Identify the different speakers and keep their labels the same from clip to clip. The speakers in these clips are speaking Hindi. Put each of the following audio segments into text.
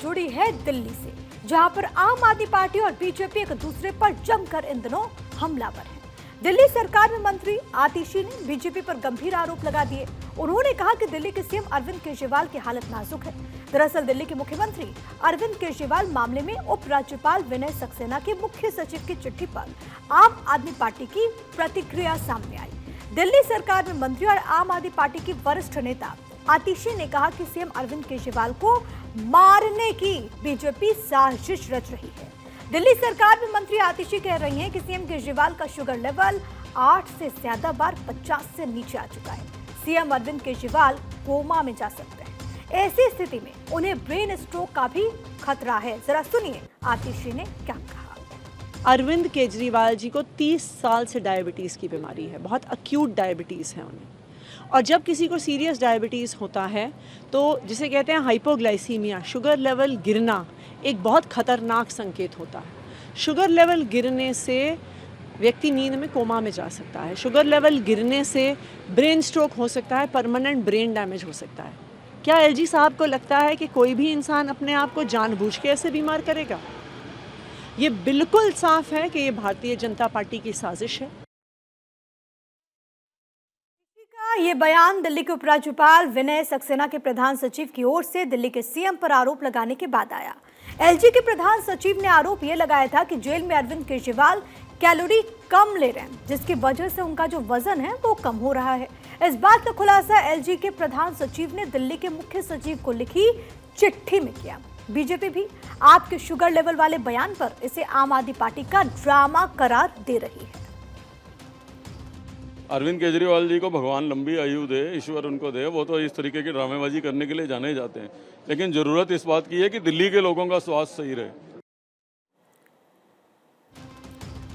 Speaker 1: जुड़ी है दिल्ली से, जहां पर आम आदमी पार्टी और बीजेपी एक दूसरे पर जमकर इन दिनों हमलावर हैं। दिल्ली सरकार में मंत्री आतिशी ने बीजेपी पर गंभीर आरोप लगा दिए। उन्होंने कहा कि दिल्ली के सीएम अरविंद केजरीवाल की हालत नाजुक है। दरअसल दिल्ली के मुख्यमंत्री अरविंद केजरीवाल मामले में उपराज्यपाल विनय सक्सेना के मुख्य सचिव की चिट्ठी पर आम आदमी पार्टी की प्रतिक्रिया सामने आई। दिल्ली सरकार में मंत्री और आम आदमी पार्टी की वरिष्ठ नेता आतिशी ने कहा कि सीएम अरविंद केजरीवाल को मारने की बीजेपी साजिश रच रही है। दिल्ली सरकार में मंत्री आतिशी कह रही हैं कि सीएम केजरीवाल का शुगर लेवल 8 से ज्यादा बार 50 से नीचे आ चुका है। सीएम अरविंद केजरीवाल कोमा में जा सकते हैं। ऐसी स्थिति में उन्हें ब्रेन स्ट्रोक का भी खतरा है। जरा सुनिए आतिशी ने क्या कहा।
Speaker 2: अरविंद केजरीवाल जी को 30 साल से डायबिटीज़ की बीमारी है, बहुत अक्यूट डायबिटीज़ है उन्हें। और जब किसी को सीरियस डायबिटीज़ होता है तो जिसे कहते हैं हाइपोग्लाइसीमिया, शुगर लेवल गिरना एक बहुत खतरनाक संकेत होता है। शुगर लेवल गिरने से व्यक्ति नींद में कोमा में जा सकता है। शुगर लेवल गिरने से ब्रेन स्ट्रोक हो सकता है, परमानेंट ब्रेन डैमेज हो सकता है। क्या एलजी साहब को लगता है कि कोई भी इंसान अपने आप को जानबूझ के ऐसे बीमार करेगा? ये बिल्कुल साफ है कि ये भारतीय जनता पार्टी की साजिश है।
Speaker 1: ये बयान दिल्ली के उपराज्यपाल विनय सक्सेना के प्रधान सचिव की ओर से दिल्ली के सीएम पर आरोप लगाने के बाद आया। एलजी के प्रधान सचिव ने आरोप यह लगाया था कि जेल में अरविंद केजरीवाल कैलोरी कम ले रहे हैं, जिसकी वजह से उनका जो वजन है वो कम हो रहा है। इस बात का खुलासा एलजी के प्रधान सचिव ने दिल्ली के मुख्य सचिव को लिखी चिट्ठी में किया। बीजेपी भी आपके शुगर लेवल वाले बयान पर इसे आम आदमी पार्टी का ड्रामा करार दे रही है।
Speaker 3: अरविंद केजरीवाल जी को भगवान लंबी आयु दे, ईश्वर उनको दे। वो तो इस तरीके की ड्रामेबाजी करने के लिए जाने जाते हैं, लेकिन जरूरत इस बात की है कि दिल्ली के लोगों का स्वास्थ्य सही रहे।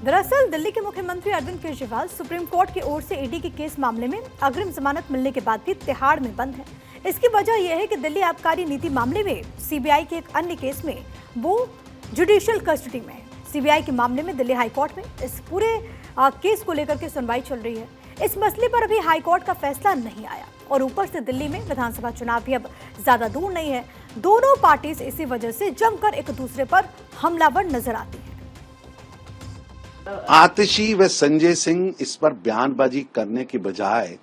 Speaker 1: दरअसल दिल्ली के मुख्यमंत्री अरविंद केजरीवाल सुप्रीम कोर्ट की ओर से ईडी के केस मामले में अग्रिम जमानत मिलने के बाद भी तिहाड़ में बंद है। इसकी वजह यह है कि दिल्ली आबकारी नीति मामले में सीबीआई के एक अन्य केस में वो जुडिशियल कस्टडी में है। सीबीआई के मामले में दिल्ली हाईकोर्ट में इस पूरे केस को लेकर के सुनवाई चल रही है। इस मसले पर अभी हाईकोर्ट का फैसला नहीं आया और ऊपर से दिल्ली में विधानसभा चुनाव भी अब ज्यादा दूर नहीं है। दोनों पार्टी इसी वजह से जमकर एक दूसरे पर हमलावर नजर आती है।
Speaker 4: आतिशी व संजय सिंह इस पर बयानबाजी करने के बजाय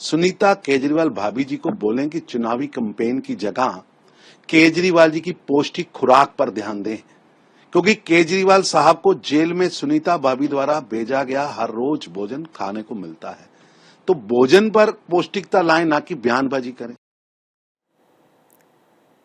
Speaker 4: सुनीता केजरीवाल भाभी जी को बोलें कि चुनावी कैंपेन की जगह केजरीवाल जी की पौष्टिक खुराक पर ध्यान दें, क्योंकि केजरीवाल साहब को जेल में सुनीता भाभी द्वारा भेजा गया हर रोज भोजन खाने को मिलता है। तो भोजन पर पौष्टिकता लाएं, ना कि बयानबाजी करें।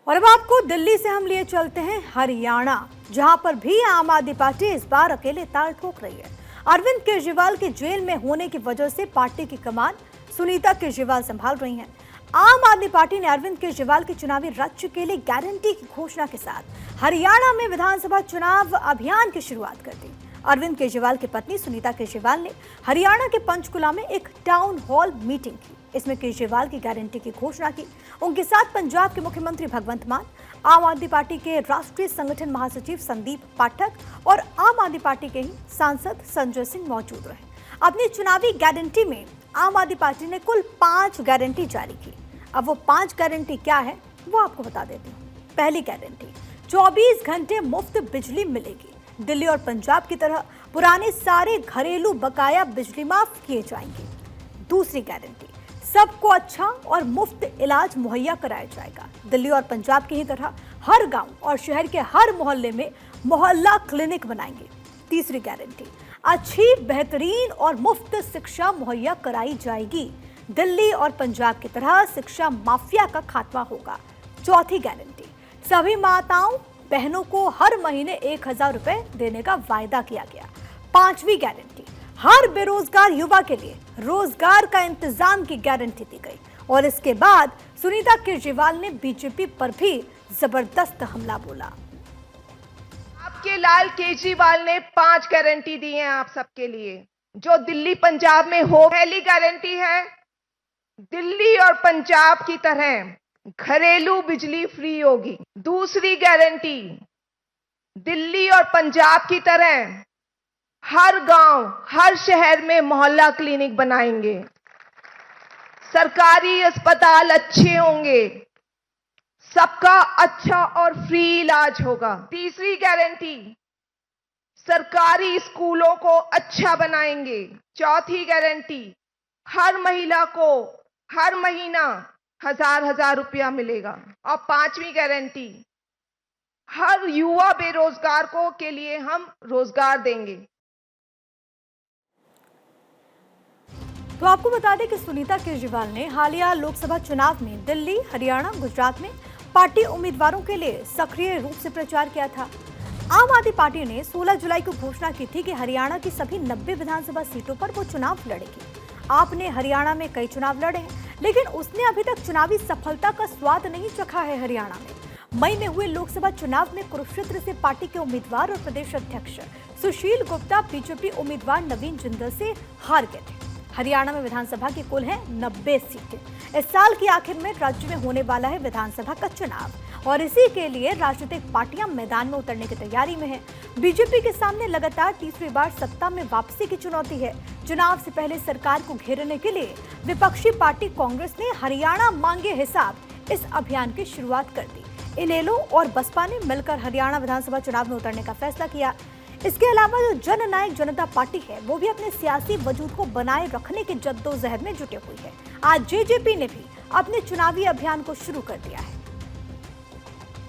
Speaker 1: और अब आपको दिल्ली से हम लिए चलते हैं हरियाणा, जहां पर भी आम आदमी पार्टी इस बार अकेले ताल ठोक रही है। अरविंद केजरीवाल के जेल में होने की वजह से पार्टी की कमान सुनीता केजरीवाल संभाल रही हैं। आम आदमी पार्टी ने अरविंद केजरीवाल के चुनावी राज्य के लिए गारंटी की घोषणा के साथ हरियाणा में विधानसभा चुनाव अभियान की शुरुआत कर दी। अरविंद केजरीवाल की पत्नी सुनीता केजरीवाल ने हरियाणा के पंचकुला में एक टाउन हॉल मीटिंग की। इसमें केजरीवाल की गारंटी की घोषणा की। उनके साथ पंजाब के मुख्यमंत्री भगवंत मान, आम आदमी पार्टी के राष्ट्रीय संगठन महासचिव संदीप पाठक और आम आदमी पार्टी के ही सांसद संजय सिंह मौजूद रहे। अपनी चुनावी गारंटी में आम आदमी पार्टी ने कुल 5 गारंटी जारी की। अब वो 5 गारंटी क्या है वो आपको बता देती हूँ। पहली गारंटी, 24 घंटे मुफ्त बिजली मिलेगी। दिल्ली और पंजाब की तरह पुराने सारे घरेलू बकाया बिजली माफ किए जाएंगे। दूसरी गारंटी, सबको अच्छा और मुफ्त इलाज मुहैया कराया जाएगा। दिल्ली और पंजाब की ही तरह हर गांव और शहर के हर मोहल्ले में मोहल्ला क्लिनिक बनाएंगे। तीसरी गारंटी, अच्छी, बेहतरीन और मुफ्त शिक्षा मुहैया कराई जाएगी। दिल्ली और पंजाब की तरह शिक्षा माफिया का खात्मा होगा। चौथी गारंटी, सभी माताओं बहनों को हर महीने 1000 रुपए देने का वायदा किया गया। पांचवी गारंटी, हर बेरोजगार युवा के लिए रोजगार का इंतजाम की गारंटी दी गई। और इसके बाद सुनीता केजरीवाल ने बीजेपी पर भी जबरदस्त हमला बोला।
Speaker 5: आपके लाल केजरीवाल ने 5 गारंटी दी हैं आप सबके लिए, जो दिल्ली पंजाब में हो। पहली गारंटी है दिल्ली और पंजाब की तरह घरेलू बिजली फ्री होगी। दूसरी गारंटी, दिल्ली और पंजाब की तरह हर गांव, हर शहर में मोहल्ला क्लिनिक बनाएंगे। सरकारी अस्पताल अच्छे होंगे, सबका अच्छा और फ्री इलाज होगा। तीसरी गारंटी, सरकारी स्कूलों को अच्छा बनाएंगे। चौथी गारंटी, हर महिला को हर महीना 1000 रुपया मिलेगा। और पांचवी गारंटी, हर युवा बेरोजगार को के लिए हम रोजगार देंगे।
Speaker 1: तो आपको बता दें कि सुनीता केजरीवाल ने हालिया लोकसभा चुनाव में दिल्ली, हरियाणा, गुजरात में पार्टी उम्मीदवारों के लिए सक्रिय रूप से प्रचार किया था। आम आदमी पार्टी ने 16 जुलाई को घोषणा की थी कि हरियाणा की सभी 90 विधानसभा सीटों पर वो चुनाव लड़ेगी। आपने हरियाणा में कई चुनाव लड़े हैं, लेकिन उसने अभी तक चुनावी सफलता का स्वाद नहीं चखा है। हरियाणा में मई में हुए लोकसभा चुनाव में कुरुक्षेत्र से पार्टी के उम्मीदवार और प्रदेश अध्यक्ष सुशील गुप्ता बीजेपी उम्मीदवार नवीन जिंदल से हार गए थे। हरियाणा में विधानसभा की कुल है 90 सीटें। इस साल के आखिर में राज्य में होने वाला है विधानसभा का चुनाव और इसी के लिए राजनीतिक पार्टियां मैदान में उतरने की तैयारी में है। बीजेपी के सामने लगातार तीसरी बार सत्ता में वापसी की चुनौती है। चुनाव से पहले सरकार को घेरने के लिए विपक्षी पार्टी कांग्रेस ने हरियाणा मांगे हिसाब इस अभियान की शुरुआत कर दी। इनेलो और बसपा ने मिलकर हरियाणा विधानसभा चुनाव में उतरने का फैसला किया। इसके अलावा जो जननायक जनता पार्टी है वो भी अपने सियासी वजूद को बनाए रखने की जद्दोजहद में जुटी हुई है। आज जेजेपी ने भी अपने चुनावी अभियान को शुरू कर दिया है।